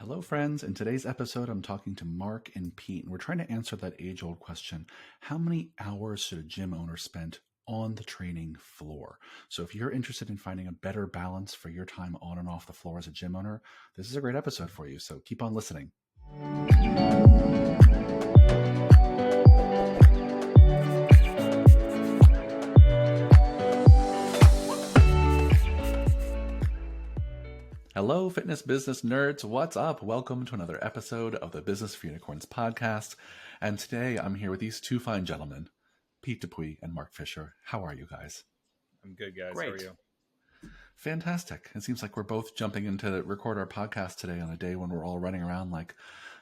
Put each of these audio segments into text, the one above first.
Hello, friends. In today's episode, I'm talking to Mark and Pete, and we're trying to answer that age-old question: how many hours should a gym owner spend on the training floor? So if you're interested in finding a better balance for your time on and off the floor as a gym owner, this is a great episode for you. So keep on listening. Hello, fitness business nerds. What's up? Welcome to another episode of the Business for Unicorns podcast. And today I'm here with these two fine gentlemen, Pete Dupuis and Mark Fisher. How are you guys? I'm good, guys. Great. How are you? Fantastic. It seems like we're both jumping in to record our podcast today on a day when we're all running around like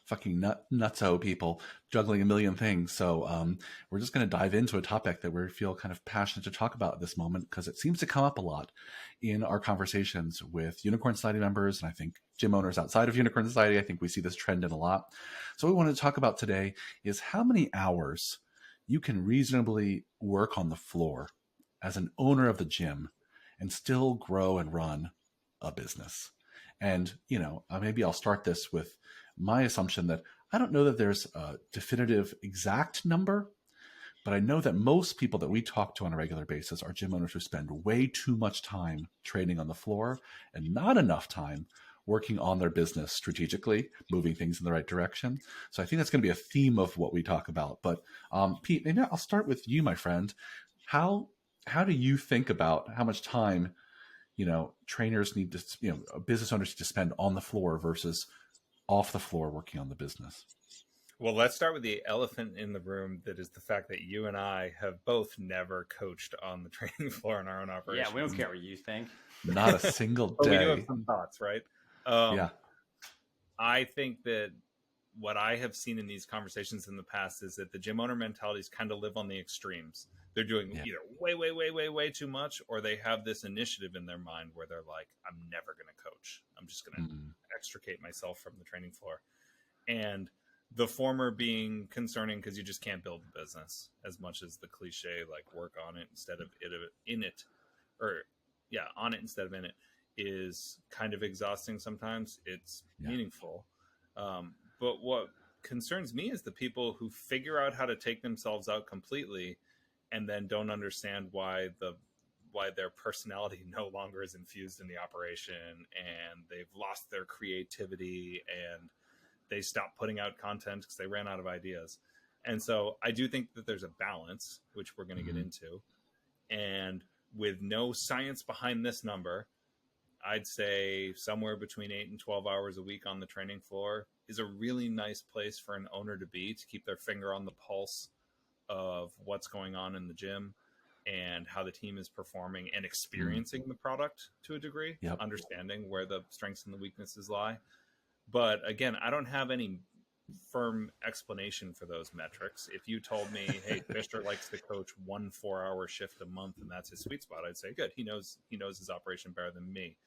fucking nutso people, juggling a million things. So we're just going to dive into a topic that we feel kind of passionate to talk about at this moment, because it seems to come up a lot in our conversations with Unicorn Society members, and I think gym owners outside of Unicorn Society. I think we see this trend in a lot. So what we wanted to talk about today is how many hours you can reasonably work on the floor as an owner of the gym and still grow and run a business. And, maybe I'll start this with my assumption that I don't know that there's a definitive exact number, but I know that most people that we talk to on a regular basis are gym owners who spend way too much time training on the floor and not enough time working on their business strategically, moving things in the right direction. So I think that's going to be a theme of what we talk about. But Pete, maybe I'll start with you, my friend. How do you think about how much time, trainers need to, business owners need to spend on the floor versus off the floor working on the business? Well, let's start with the elephant in the room, that is the fact that you and I have both never coached on the training floor in our own operations. Yeah, we don't care what you think. Not a single day. But we do have some thoughts, right? Yeah. I think that what I have seen in these conversations in the past is that the gym owner mentalities kind of live on the extremes. They're doing either way too much, or they have this initiative in their mind where they're like, I'm never going to coach. I'm just going to extricate myself from the training floor. And the former being concerning because you just can't build a business, as much as the cliche, like work on it instead of in it, on it instead of in it, is kind of exhausting sometimes. It's meaningful. But what concerns me is the people who figure out how to take themselves out completely and then don't understand why their personality no longer is infused in the operation, and they've lost their creativity and they stopped putting out content because they ran out of ideas. And so I do think that there's a balance, which we're going to get into. And with no science behind this number, I'd say somewhere between 8 and 12 hours a week on the training floor is a really nice place for an owner to be, to keep their finger on the pulse of what's going on in the gym and how the team is performing and experiencing the product to a degree, understanding where the strengths and the weaknesses lie. But again, I don't have any firm explanation for those metrics. If you told me, hey, Fisher likes to coach 1 4-hour shift a month and that's his sweet spot, I'd say, good. He knows his operation better than me.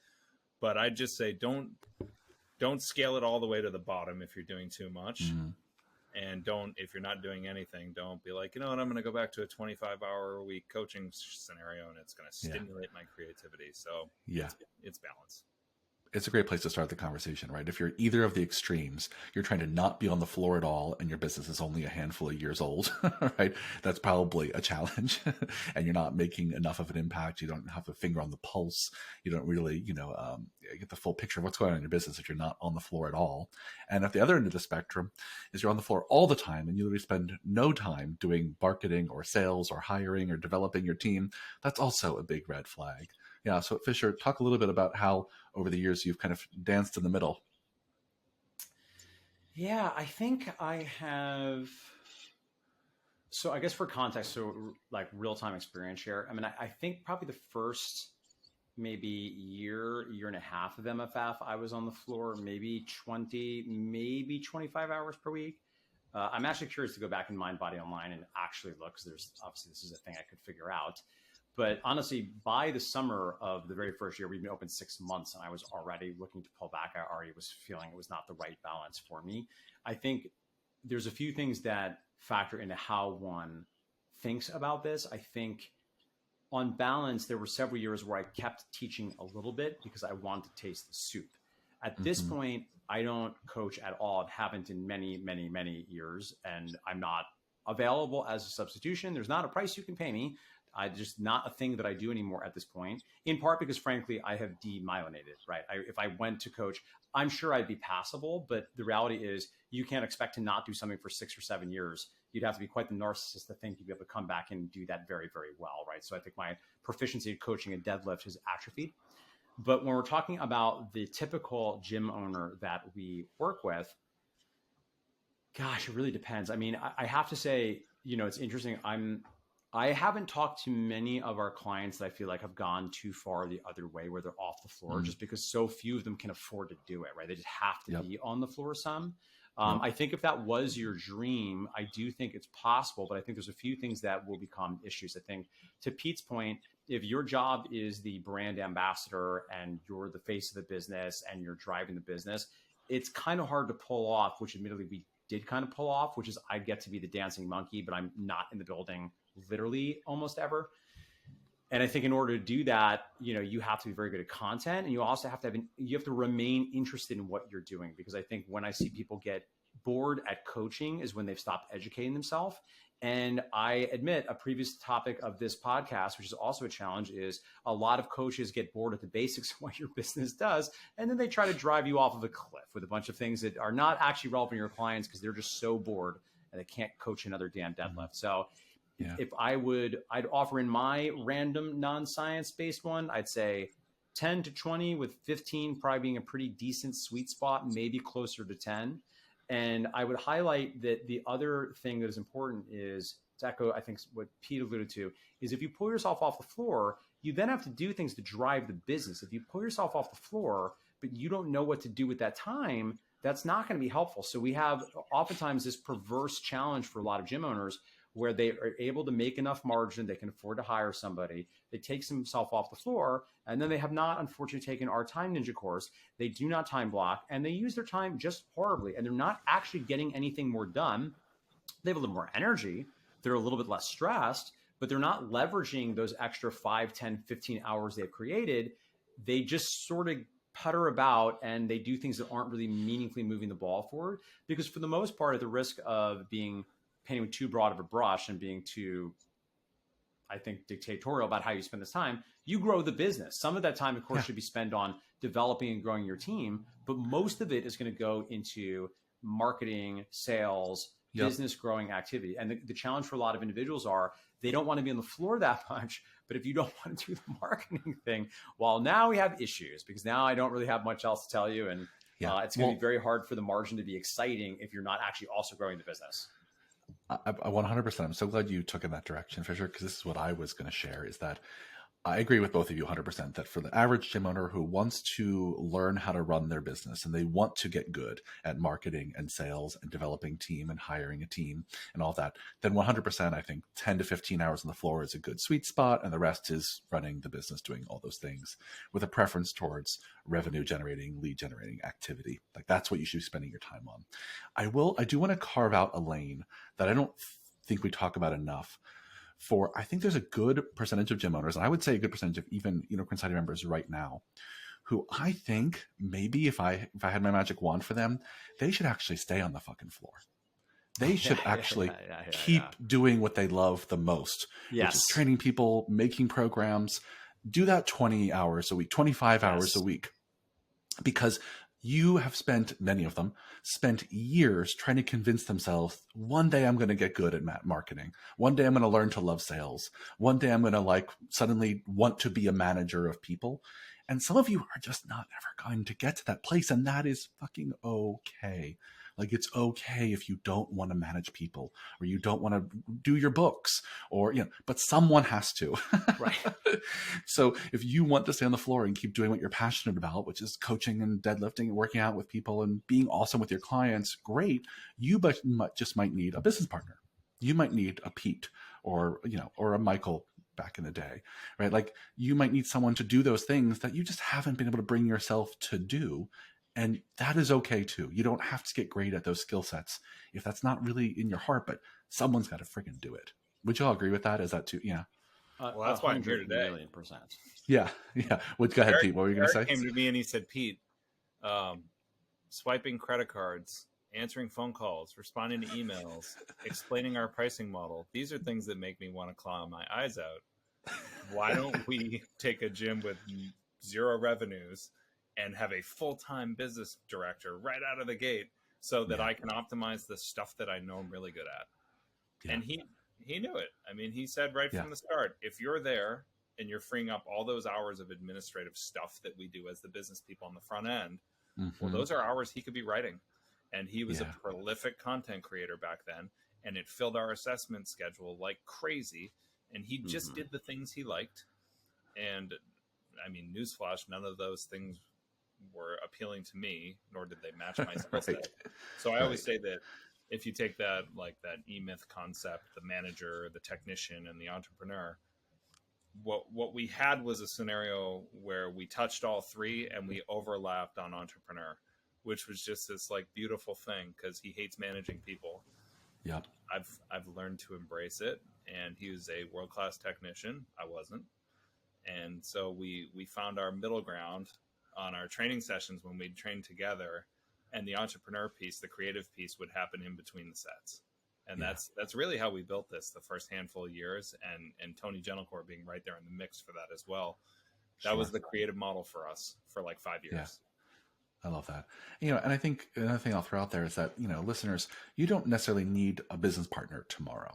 But I'd just say, don't scale it all the way to the bottom if you're doing too much. And if you're not doing anything, don't be like, I'm going to go back to a 25-hour a week coaching scenario and it's going to stimulate my creativity. So it's balance. It's a great place to start the conversation, right? If you're either of the extremes, you're trying to not be on the floor at all and your business is only a handful of years old, right? That's probably a challenge and you're not making enough of an impact. You don't have a finger on the pulse. You don't really, get the full picture of what's going on in your business if you're not on the floor at all. And at the other end of the spectrum is you're on the floor all the time and you literally spend no time doing marketing or sales or hiring or developing your team. That's also a big red flag. Yeah. So Fisher, talk a little bit about how over the years you've kind of danced in the middle. Yeah, I think I have. So I guess for context, so like real-time experience here. I mean, I think probably the first maybe year and a half of MFF, I was on the floor, maybe 20, maybe 25 hours per week. I'm actually curious to go back in Mind, Body, Online and actually look, because there's obviously this is a thing I could figure out. But honestly, by the summer of the very first year, we'd been open 6 months and I was already looking to pull back. I already was feeling it was not the right balance for me. I think there's a few things that factor into how one thinks about this. I think on balance, there were several years where I kept teaching a little bit because I wanted to taste the soup. At this point, I don't coach at all. I haven't in many, many, many years, and I'm not available as a substitution. There's not a price you can pay me. I just not a thing that I do anymore at this point, in part because frankly, I have demyelinated, right? If I went to coach, I'm sure I'd be passable, but the reality is you can't expect to not do something for 6 or 7 years. You'd have to be quite the narcissist to think you'd be able to come back and do that very, very well, right? So I think my proficiency in coaching a deadlift has atrophied. But when we're talking about the typical gym owner that we work with, gosh, it really depends. I mean, I have to say, it's interesting. I haven't talked to many of our clients that I feel like have gone too far the other way where they're off the floor just because so few of them can afford to do it, right? They just have to be on the floor some. I think if that was your dream, I do think it's possible, but I think there's a few things that will become issues. I think to Pete's point, if your job is the brand ambassador and you're the face of the business and you're driving the business, it's kind of hard to pull off, which admittedly we did kind of pull off, which is I get to be the dancing monkey, but I'm not in the building literally almost ever. And I think in order to do that, you have to be very good at content, and you also have to you have to remain interested in what you're doing. Because I think when I see people get bored at coaching is when they've stopped educating themselves. And I admit a previous topic of this podcast, which is also a challenge, is a lot of coaches get bored at the basics of what your business does. And then they try to drive you off of a cliff with a bunch of things that are not actually relevant to your clients because they're just so bored and they can't coach another damn deadlift. So if I'd offer in my random non-science based one, I'd say 10 to 20 with 15 probably being a pretty decent sweet spot, maybe closer to 10. And I would highlight that the other thing that is important is, to echo, I think what Pete alluded to, is if you pull yourself off the floor, you then have to do things to drive the business. If you pull yourself off the floor, but you don't know what to do with that time, that's not going to be helpful. So we have oftentimes this perverse challenge for a lot of gym owners where they are able to make enough margin, they can afford to hire somebody, they take themselves off the floor, and then they have not, unfortunately, taken our Time Ninja course. They do not time block, and they use their time just horribly, and they're not actually getting anything more done. They have a little more energy, they're a little bit less stressed, but they're not leveraging those extra 5, 10, 15 hours they've created. They just sort of putter about, and they do things that aren't really meaningfully moving the ball forward, because for the most part, at the risk of being painting with too broad of a brush and being too, I think, dictatorial about how you spend this time, you grow the business. Some of that time, of course, should be spent on developing and growing your team, but most of it is going to go into marketing, sales, business growing activity. And the challenge for a lot of individuals are they don't want to be on the floor that much, but if you don't want to do the marketing thing, well, now we have issues because now I don't really have much else to tell you. And it's going to be very hard for the margin to be exciting if you're not actually also growing the business. I 100%. I'm so glad you took in that direction, Fisher, because this is what I was going to share, is that I agree with both of you 100% that for the average gym owner who wants to learn how to run their business and they want to get good at marketing and sales and developing team and hiring a team and all that, then 100% I think 10 to 15 hours on the floor is a good sweet spot, and the rest is running the business, doing all those things with a preference towards revenue generating, lead generating activity. Like that's what you should be spending your time on. I do want to carve out a lane that I don't think we talk about enough. I think there's a good percentage of gym owners, and I would say a good percentage of even Unicorn Society members right now, who I think maybe if I had my magic wand for them, they should actually stay on the fucking floor. They should actually keep doing what they love the most, which is training people, making programs. Do that 20 hours a week, 25 hours a week, because you have spent, many of them, spent years trying to convince themselves, one day I'm going to get good at marketing. One day I'm going to learn to love sales. One day I'm going to suddenly want to be a manager of people. And some of you are just not ever going to get to that place. And that is fucking okay. Like, it's okay if you don't want to manage people or you don't want to do your books or, but someone has to. Right. So if you want to stay on the floor and keep doing what you're passionate about, which is coaching and deadlifting and working out with people and being awesome with your clients, great. You just might need a business partner. You might need a Pete or a Michael back in the day, right? Like you might need someone to do those things that you just haven't been able to bring yourself to do. And that is okay too. You don't have to get great at those skill sets if that's not really in your heart, but someone's got to friggin' do it. Would you all agree with that? Is that too? Yeah. Well, that's why I'm here today. 1,000,000%. Yeah. Yeah. Go ahead, Pete. What were you going to say? Eric came to me and he said, Pete, swiping credit cards, answering phone calls, responding to emails, explaining our pricing model. These are things that make me want to claw my eyes out. Why don't we take a gym with 0 revenues and have a full-time business director right out of the gate so that I can optimize the stuff that I know I'm really good at? Yeah. And he knew it. I mean, he said right from the start, if you're there and you're freeing up all those hours of administrative stuff that we do as the business people on the front end, well, those are hours he could be writing. And he was a prolific content creator back then, and it filled our assessment schedule like crazy. And he just did the things he liked. And I mean, newsflash, none of those things were appealing to me, nor did they match my skill set. So I always say that if you take that, like that E-Myth concept, the manager, the technician, and the entrepreneur, what we had was a scenario where we touched all 3 and we overlapped on entrepreneur, which was just this like beautiful thing because he hates managing people. Yeah, I've learned to embrace it, and he was a world-class technician. I wasn't. And so we found our middle ground on our training sessions when we'd train together, and the entrepreneur piece, the creative piece, would happen in between the sets. And that's really how we built this the first handful of years, and Tony Gentilcore being right there in the mix for that as well. That was the creative model for us for like 5 years. Yeah. I love that. And I think another thing I'll throw out there is that, listeners, you don't necessarily need a business partner tomorrow,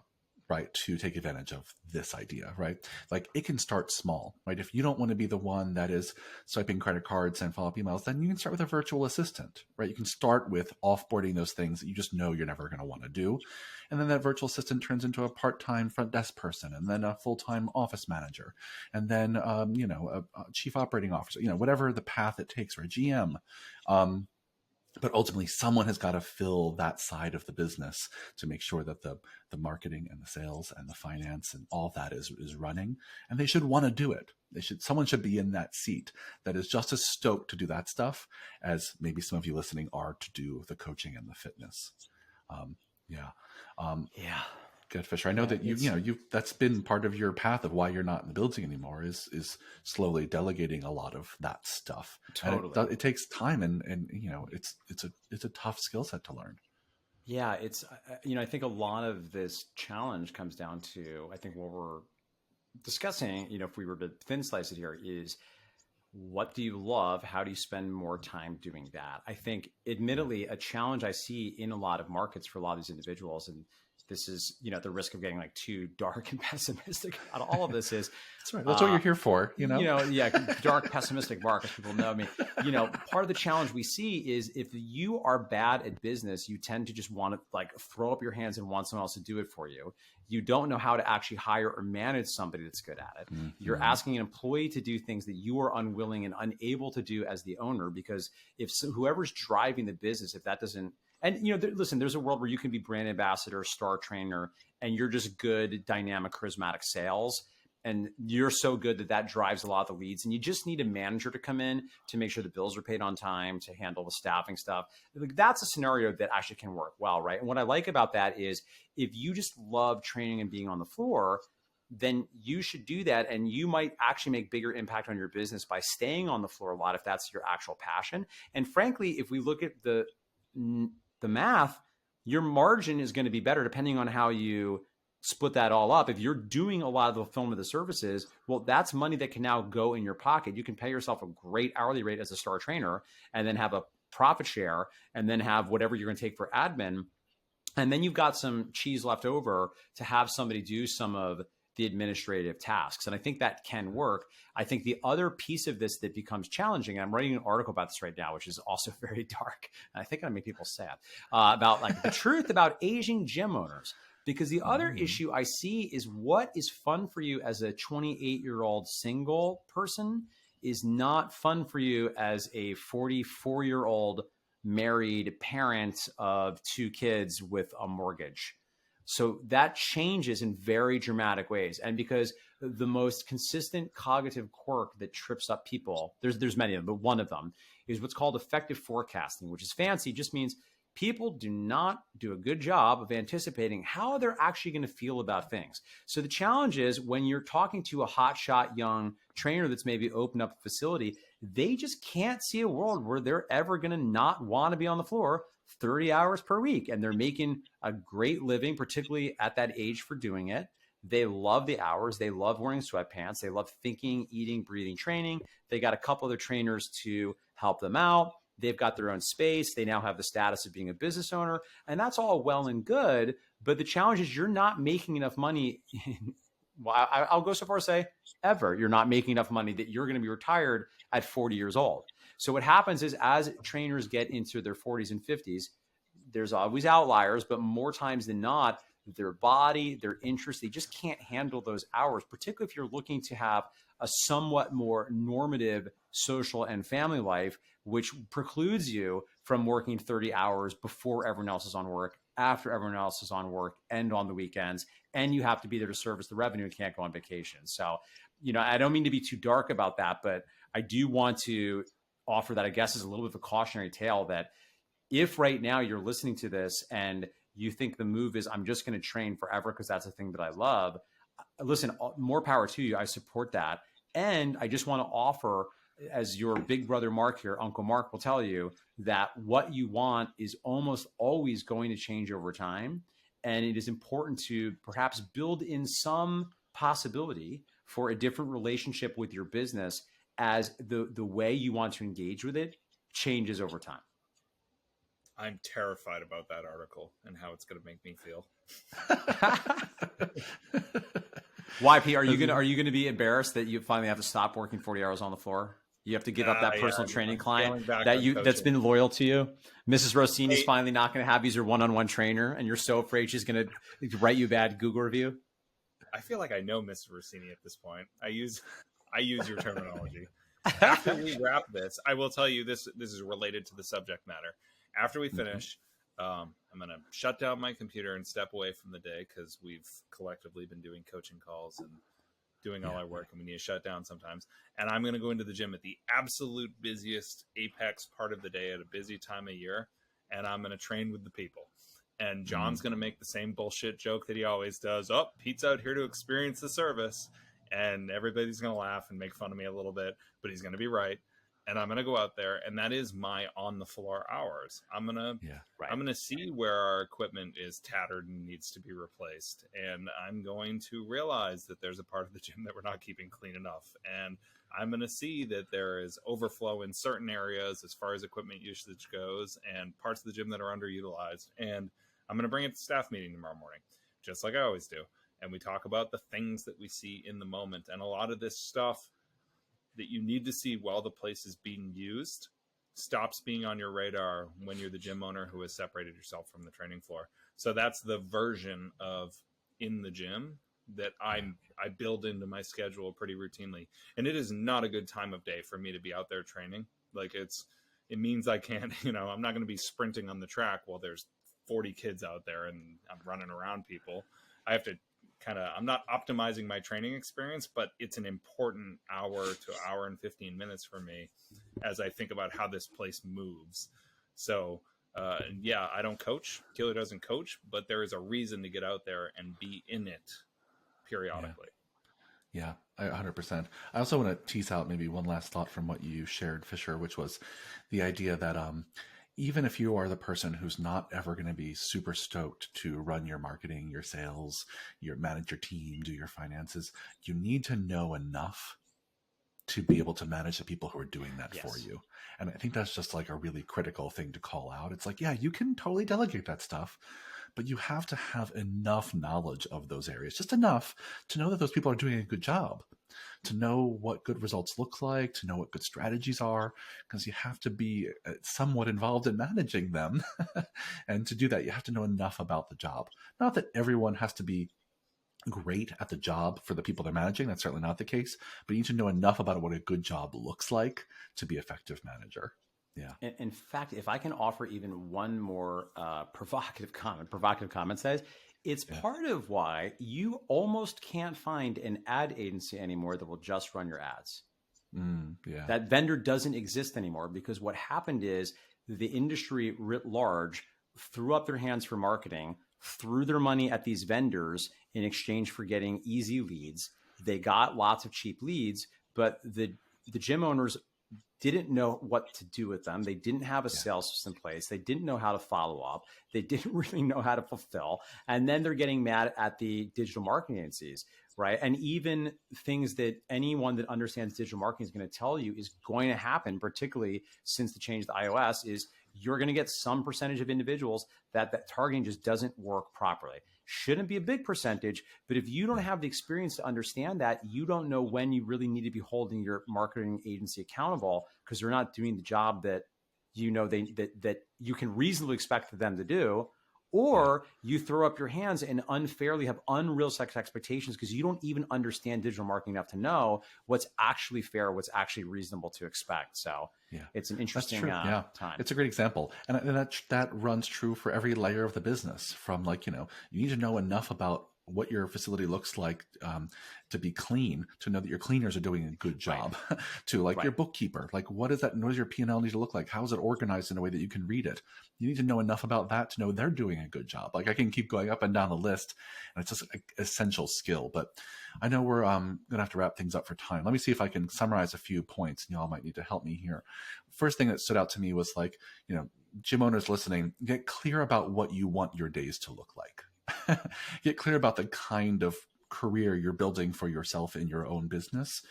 right, to take advantage of this idea, right? Like, it can start small, right? If you don't want to be the one that is swiping credit cards and follow-up emails, then you can start with a virtual assistant, right? You can start with offboarding those things that you just know you're never going to want to do. And then that virtual assistant turns into a part-time front desk person, and then a full-time office manager, and then, a chief operating officer, whatever the path it takes, or a GM. But ultimately, someone has got to fill that side of the business to make sure that the marketing and the sales and the finance and all of that is running. And they should want to do it. Someone should be in that seat that is just as stoked to do that stuff as maybe some of you listening are to do the coaching and the fitness. Good, Fisher. I know that you that's been part of your path of why you're not in the building anymore is slowly delegating a lot of that stuff. Totally. And it takes time, and it's a tough skill set to learn. Yeah, it's I think a lot of this challenge comes down to, I think what we're discussing, if we were to thin slice it here, is what do you love? How do you spend more time doing that? I think, admittedly, a challenge I see in a lot of markets for a lot of these individuals, and this is, at the risk of getting like too dark and pessimistic about all of this, is that's right. That's what you're here for, dark, pessimistic Mark, as people know me. Part of the challenge we see is if you are bad at business, you tend to just want to like throw up your hands and want someone else to do it for you. You don't know how to actually hire or manage somebody that's good at it. Mm-hmm. You're asking an employee to do things that you are unwilling and unable to do as the owner, because whoever's driving the business, if that doesn't, and listen, there's a world where you can be brand ambassador, star trainer, and you're just good, dynamic, charismatic sales. And you're so good that drives a lot of the leads. And you just need a manager to come in to make sure the bills are paid on time, to handle the staffing stuff. Like, that's a scenario that actually can work well, right? And what I like about that is, if you just love training and being on the floor, then you should do that. And you might actually make bigger impact on your business by staying on the floor a lot, if that's your actual passion. And frankly, if we look at the math, your margin is going to be better depending on how you split that all up. If you're doing a lot of the film of the services, well, that's money that can now go in your pocket. You can pay yourself a great hourly rate as a star trainer, and then have a profit share, and then have whatever you're going to take for admin. And then you've got some cheese left over to have somebody do some of the administrative tasks. And I think that can work. I think the other piece of this that becomes challenging, and I'm writing an article about this right now, which is also very dark, and I think it'll make people sad, about like the truth about aging gym owners. Because the other issue I see is, what is fun for you as a 28-year-old single person is not fun for you as a 44-year-old married parent of 2 kids with a mortgage. So that changes in very dramatic ways. And because the most consistent cognitive quirk that trips up people, there's many of them, but one of them is what's called effective forecasting, which is fancy, just means people do not do a good job of anticipating how they're actually going to feel about things. So the challenge is when you're talking to a hotshot young trainer that's maybe opened up a facility, they just can't see a world where they're ever going to not want to be on the floor 30 hours per week. And they're making a great living, particularly at that age, for doing it. They love the hours. They love wearing sweatpants. They love thinking, eating, breathing, training. They got a couple other trainers to help them out. They've got their own space. They now have the status of being a business owner. And that's all well and good. But the challenge is you're not making enough money. Well, I'll go so far as to say ever. You're not making enough money that you're going to be retired at 40 years old. So what happens is as trainers get into their 40s and 50s, there's always outliers, but more times than not, their body, their interests, they just can't handle those hours, particularly if you're looking to have a somewhat more normative social and family life, which precludes you from working 30 hours before everyone else is on work, after everyone else is on work, and on the weekends. And you have to be there to service the revenue and can't go on vacation. So, I don't mean to be too dark about that, but I do want to offer that, I guess, as a little bit of a cautionary tale that if right now you're listening to this and you think the move is, I'm just going to train forever because that's a thing that I love, listen, more power to you. I support that. And I just want to offer, as your big brother Mark here, Uncle Mark will tell you, that what you want is almost always going to change over time. And it is important to perhaps build in some possibility for a different relationship with your business as the way you want to engage with it changes over time. I'm terrified about that article and how it's going to make me feel. Why, P? Are you gonna be embarrassed that you finally have to stop working 40 hours on the floor? You have to give up that personal training client that's been loyal to you. Mrs. Rossini's finally not going to have you as your one-on-one trainer, and you're so afraid she's going to write you a bad Google review. I feel like I know Mrs. Rossini at this point. I use your terminology. After we wrap this, I will tell you this is related to the subject matter. After we finish, I'm going to shut down my computer and step away from the day because we've collectively been doing coaching calls and doing all our work, and we need to shut down sometimes. And I'm going to go into the gym at the absolute busiest apex part of the day at a busy time of year, and I'm going to train with the people. And John's going to make the same bullshit joke that he always does. Oh, Pete's out here to experience the service. And everybody's going to laugh and make fun of me a little bit, but he's going to be right. And I'm going to go out there, and that is my on the floor hours. I'm going to see where our equipment is tattered and needs to be replaced. And I'm going to realize that there's a part of the gym that we're not keeping clean enough. And I'm going to see that there is overflow in certain areas as far as equipment usage goes and parts of the gym that are underutilized. And I'm going to bring it to staff meeting tomorrow morning, just like I always do. And we talk about the things that we see in the moment. And a lot of this stuff that you need to see while the place is being used stops being on your radar when you're the gym owner who has separated yourself from the training floor. So that's the version of in the gym that I build into my schedule pretty routinely. And it is not a good time of day for me to be out there training. Like it means I can't, I'm not going to be sprinting on the track while there's 40 kids out there and I'm running around people. I have to I'm not optimizing my training experience, but it's an important hour to hour and 15 minutes for me as I think about how this place moves. So, I don't coach. Keeler doesn't coach, but there is a reason to get out there and be in it periodically. Yeah, 100%. I also want to tease out maybe one last thought from what you shared, Fisher, which was the idea that even if you are the person who's not ever going to be super stoked to run your marketing, your sales, manage your team, do your finances, you need to know enough to be able to manage the people who are doing that for you. And I think that's just like a really critical thing to call out. It's like, yeah, you can totally delegate that stuff, but you have to have enough knowledge of those areas, just enough to know that those people are doing a good job, to know what good results look like, to know what good strategies are, because you have to be somewhat involved in managing them. And to do that, you have to know enough about the job. Not that everyone has to be great at the job for the people they're managing. That's certainly not the case, but you need to know enough about what a good job looks like to be an effective manager. Yeah. In fact, if I can offer even one more provocative comment says, it's part of why you almost can't find an ad agency anymore that will just run your ads. That vendor doesn't exist anymore because what happened is the industry writ large threw up their hands for marketing, threw their money at these vendors in exchange for getting easy leads. They got lots of cheap leads, but the gym owners didn't know what to do with them. They didn't have a sales system in place. They didn't know how to follow up. They didn't really know how to fulfill. And then they're getting mad at the digital marketing agencies, right? And even things that anyone that understands digital marketing is going to tell you is going to happen, particularly since the change to iOS, is you're going to get some percentage of individuals that targeting just doesn't work properly. Shouldn't be a big percentage, but if you don't have the experience to understand that, you don't know when you really need to be holding your marketing agency accountable because they're not doing the job that that you can reasonably expect them to do, or you throw up your hands and unfairly have unrealistic expectations because you don't even understand digital marketing enough to know what's actually fair, what's actually reasonable to expect. So it's an interesting time. It's a great example. And that runs true for every layer of the business, from like, you need to know enough about what your facility looks like to be clean, to know that your cleaners are doing a good job, to like your bookkeeper, like what does your P&L need to look like? How is it organized in a way that you can read it? You need to know enough about that to know they're doing a good job. Like I can keep going up and down the list, and it's just an essential skill. But I know we're going to have to wrap things up for time. Let me see if I can summarize a few points, and y'all might need to help me here. First thing that stood out to me was like, gym owners listening, get clear about what you want your days to look like. Get clear about the kind of career you're building for yourself in your own business.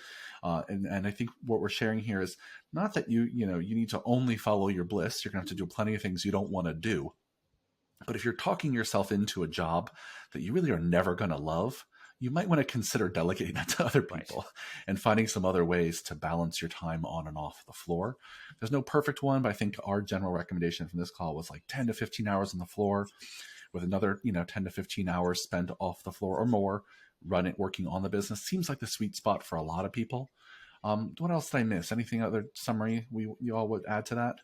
And I think what we're sharing here is not that you need to only follow your bliss. You're going to have to do plenty of things you don't want to do. But if you're talking yourself into a job that you really are never going to love, you might want to consider delegating that to other people and finding some other ways to balance your time on and off the floor. There's no perfect one, but I think our general recommendation from this call was like 10 to 15 hours on the floor, with another 10 to 15 hours spent off the floor or more working on the business. Seems like the sweet spot for a lot of people. What else did I miss? Anything other summary you all would add to that?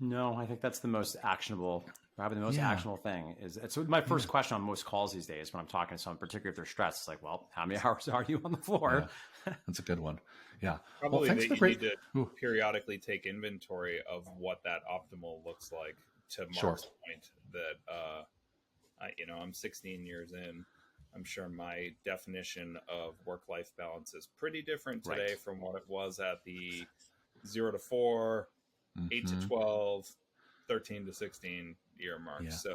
No, I think that's the most actionable. Probably the most actionable thing is it's my first question on most calls these days when I'm talking to someone, particularly if they're stressed. It's like, well, how many hours are you on the floor? That's a good one. Yeah. Probably that you need to periodically take inventory of what that optimal looks like. To Mark's point, that I'm 16 years in. I'm sure my definition of work-life balance is pretty different today from what it was at the 0 to 4, 8 to 12, 13 to 16 year mark. So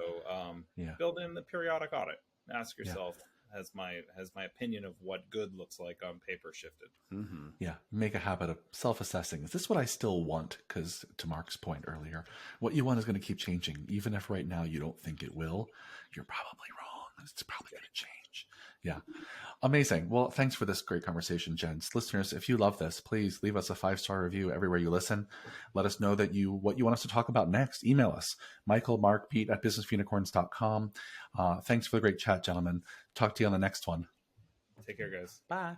build in the periodic audit. Ask yourself, has my opinion of what good looks like on paper shifted? Make a habit of self-assessing. Is this what I still want? Because to Mark's point earlier, what you want is going to keep changing. Even if right now you don't think it will, you're probably wrong. It's probably going to change. Amazing. Well, thanks for this great conversation, gents. Listeners, if you love this, please leave us a 5-star review everywhere you listen. Let us know what you want us to talk about next. Email us, Michael, Mark, Pete at businessunicorns.com. Thanks for the great chat, gentlemen. Talk to you on the next one. Take care, guys. Bye.